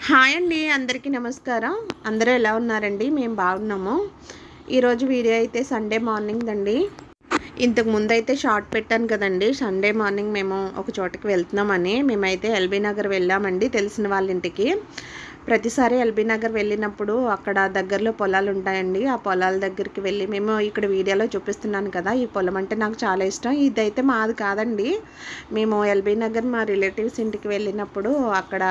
Hi అండి, అందరికీ నమస్కారం. అందరూ ఎలా ఉన్నారండి? మేము బాగున్నాము. ఈరోజు వీడియో అయితే సండే మార్నింగ్ అండి. ఇంతకు ముందు అయితే షార్ట్ పెట్టాను కదండి, సండే మార్నింగ్ మేము ఒక చోటకి వెళ్తున్నామని. మేమైతే ఎల్బీ నగర్ వెళ్ళామండి, తెలిసిన వాళ్ళ ఇంటికి. ప్రతిసారి ఎల్బీ నగర్ వెళ్ళినప్పుడు అక్కడ దగ్గరలో పొలాలు ఉంటాయండి. ఆ పొలాల దగ్గరికి వెళ్ళి మేము ఇక్కడ వీడియోలో చూపిస్తున్నాను కదా, ఈ పొలం అంటే నాకు చాలా ఇష్టం. ఇదైతే మాది కాదండి. మేము ఎల్బీ నగర్ మా రిలేటివ్స్ ఇంటికి వెళ్ళినప్పుడు అక్కడ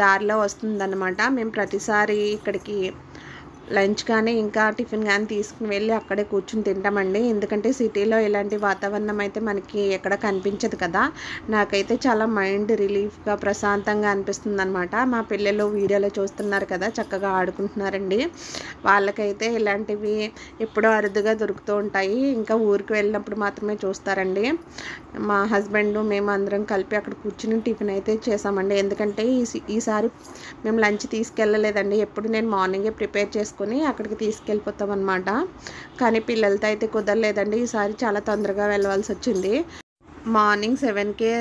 దారిలో వస్తుందన్నమాట. మేము ప్రతిసారి ఇక్కడికి లంచ్ కానీ ఇంకా టిఫిన్ కానీ తీసుకుని వెళ్ళి అక్కడే కూర్చుని తింటామండి. ఎందుకంటే సిటీలో ఇలాంటి వాతావరణం అయితే మనకి ఎక్కడ కనిపించదు కదా. నాకైతే చాలా మైండ్ రిలీఫ్గా ప్రశాంతంగా అనిపిస్తుంది అనమాట. మా పిల్లలు వీడియోలో చూస్తున్నారు కదా, చక్కగా ఆడుకుంటున్నారండి. వాళ్ళకైతే ఇలాంటివి ఎప్పుడో అరుదుగా దొరుకుతూ ఉంటాయి. ఇంకా ఊరికి వెళ్ళినప్పుడు మాత్రమే చూస్తారండి. మా హస్బెండ్ మేము అందరం కలిపి అక్కడ కూర్చుని టిఫిన్ అయితే చేసామండి. ఎందుకంటే ఈసారి మేము లంచ్ తీసుకెళ్ళలేదండి. ఎప్పుడు నేను మార్నింగే ప్రిపేర్ చేసుకుని అక్కడికి తీసుకెళ్ళిపోతాం అనమాట. కానీ పిల్లలతో అయితే కుదరలేదండి. ఈసారి చాలా తొందరగా వెళ్ళవలసి వచ్చింది. మార్నింగ్ 7కే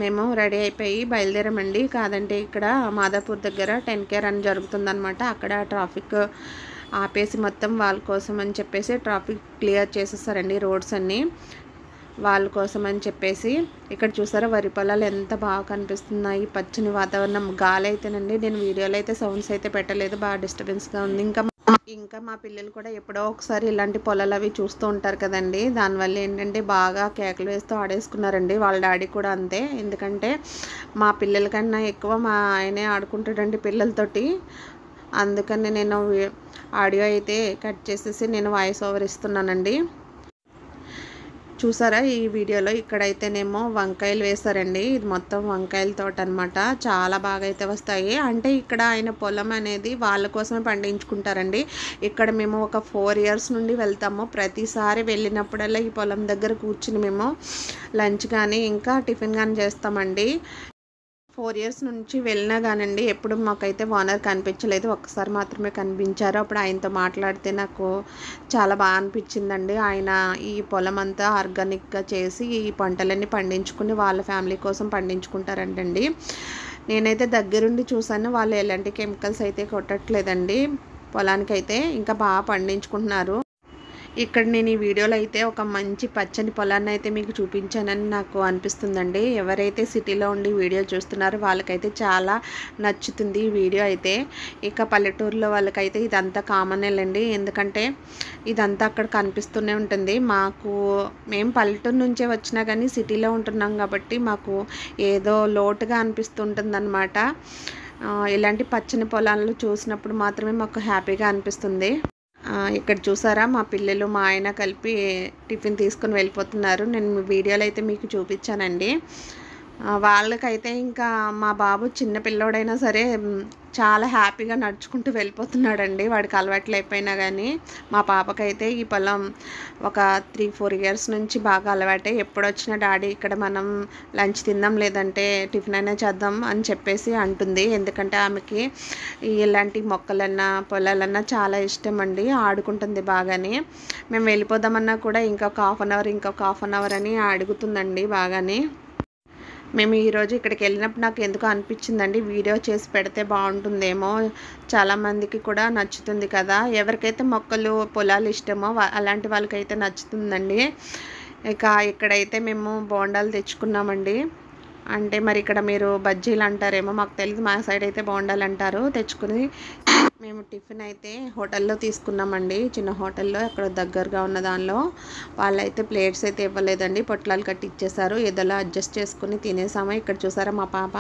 మేము రెడీ అయిపోయి బయలుదేరామండి. కాదంటే ఇక్కడ మాదాపూర్ దగ్గర 10K రన్ జరుగుతుందనమాట. అక్కడ ట్రాఫిక్ ఆపేసి మొత్తం వాళ్ళ కోసం అని చెప్పేసి ట్రాఫిక్ క్లియర్ చేసేసారండి, రోడ్స్ అన్నీ వాళ్ళ కోసం అని చెప్పేసి. ఇక్కడ చూసారా వరి పొలాలు ఎంత బాగా కనిపిస్తున్నాయి, పచ్చని వాతావరణం. గాలి అయితేనండి, నేను వీడియోలో అయితే సౌండ్స్ అయితే పెట్టలేదు, బాగా డిస్టర్బెన్స్గా ఉంది. ఇంకా మా పిల్లలు కూడా ఎప్పుడో ఒకసారి ఇలాంటి పొలాలు అవి చూస్తూ ఉంటారు కదండి. దానివల్ల ఏంటంటే బాగా కేకలు వేస్తూ ఆడేసుకున్నారండి. వాళ్ళ డాడీ కూడా అంతే. ఎందుకంటే మా పిల్లల కన్నా ఎక్కువ మా ఆయనే ఆడుకుంటాడండి పిల్లలతోటి. అందుకని నేను ఆడియో అయితే కట్ చేసేసి నేను వాయిస్ ఓవర్ ఇస్తున్నానండి. చూసారా ఈ వీడియోలో ఇక్కడైతేనేమో వంకాయలు వేశారండి. ఇది మొత్తం వంకాయల తోట అనమాట. చాలా బాగా అయితే వస్తాయి. అంటే ఇక్కడ ఆయన పొలం అనేది వాళ్ళ కోసమే పండించుకుంటారండి. ఇక్కడ మేము ఒక 4 years నుండి వెళ్తాము. ప్రతిసారి వెళ్ళినప్పుడల్లా ఈ పొలం దగ్గర కూర్చుని మేము లంచ్ కానీ ఇంకా టిఫిన్ కానీ చేస్తామండి. 4 years నుంచి వెళ్ళినా కానండి ఎప్పుడు మాకైతే ఓనర్ కనిపించలేదు. ఒక్కసారి మాత్రమే కనిపించారు. అప్పుడు ఆయనతో మాట్లాడితే నాకు చాలా బాగా అనిపించిందండి. ఆయన ఈ పొలం అంతా ఆర్గానిక్గా చేసి ఈ పంటలన్నీ పండించుకుని వాళ్ళ ఫ్యామిలీ కోసం పండించుకుంటారంటండి. నేనైతే దగ్గరుండి చూసాను. వాళ్ళు ఎలాంటి కెమికల్స్ అయితే కొట్టట్లేదండి పొలానికైతే. ఇంకా బాగా పండించుకుంటున్నారు. ఇక్కడ నేను ఈ వీడియోలో అయితే ఒక మంచి పచ్చని పొలాన్ని అయితే మీకు చూపించానని నాకు అనిపిస్తుందండి. ఎవరైతే సిటీలో ఉండి వీడియో చూస్తున్నారో వాళ్ళకైతే చాలా నచ్చుతుంది ఈ వీడియో అయితే. ఇక పల్లెటూరులో వాళ్ళకైతే ఇదంతా కామనేలండి. ఎందుకంటే ఇదంతా అక్కడ కనిపిస్తూనే ఉంటుంది. మేము పల్లెటూరు నుంచే వచ్చినా కానీ సిటీలో ఉంటున్నాం కాబట్టి మాకు ఏదో లోటుగా అనిపిస్తుంటుందన్నమాట. ఇలాంటి పచ్చని పొలాలను చూసినప్పుడు మాత్రమే మాకు హ్యాపీగా అనిపిస్తుంది. ఇక్కడ చూసారా మా పిల్లలు మా ఆయన కలిపి టిఫిన్ తీసుకుని వెళ్ళిపోతున్నారు. నేను వీడియోలో అయితే మీకు చూపించానండి. వాళ్ళకైతే ఇంకా మా బాబు చిన్న పిల్లోడైనా సరే చాలా హ్యాపీగా నడుచుకుంటూ వెళ్ళిపోతున్నాడండి. వాడికి అలవాట్లు అయిపోయినా కానీ. మా పాపకైతే ఈ పొలం ఒక 3-4 years నుంచి బాగా అలవాటే. ఎప్పుడు వచ్చినా డాడీ ఇక్కడ మనం లంచ్ తిందాం లేదంటే టిఫిన్ అయినా చేద్దాం అని చెప్పేసి అంటుంది. ఎందుకంటే ఆమెకి ఇలాంటి మొక్కలన్నా పొలాలన్నా చాలా ఇష్టం అండి. ఆడుకుంటుంది బాగానే. మేము వెళ్ళిపోదామన్నా కూడా ఇంకొక హాఫ్ అన్ అవర్ అని అడుగుతుందండి బాగానే. మేము ఈరోజు ఇక్కడికి వెళ్ళినప్పుడు నాకు ఎందుకో అనిపించిందండి, వీడియో చేసి పెడితే బాగుంటుందేమో, చాలామందికి కూడా నచ్చుతుంది కదా. ఎవరికైతే మొక్కలు పొలాలు ఇష్టమో అలాంటి వాళ్ళకైతే నచ్చుతుందండి. ఇక ఇక్కడైతే మేము బోండాలు తెచ్చుకున్నామండి. అంటే మరి ఇక్కడ మీరు బజ్జీలు అంటారేమో, మాకు తెలియదు. మా సైడ్ అయితే బోండాలు అంటారు. తెచ్చుకుని మేము టిఫిన్ అయితే హోటల్లో తీసుకున్నామండి. చిన్న హోటల్లో అక్కడ దగ్గరగా ఉన్న దానిలో. వాళ్ళైతే ప్లేట్స్ అయితే ఇవ్వలేదండి, పొట్లాలు కట్టి ఇచ్చేసారు. ఏదోలా అడ్జస్ట్ చేసుకుని తినేసాము. ఇక్కడ చూసారా మా పాప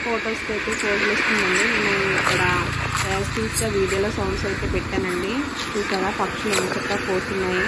ఫొటోస్కి అయితే ఫోజులు ఇస్తుందండి. నేను ఇక్కడ తీసిన వీడియోలో సౌండ్స్ అయితే పెట్టానండి. చూసారా పక్షులు ఎంత చక్కగా పోతున్నాయి.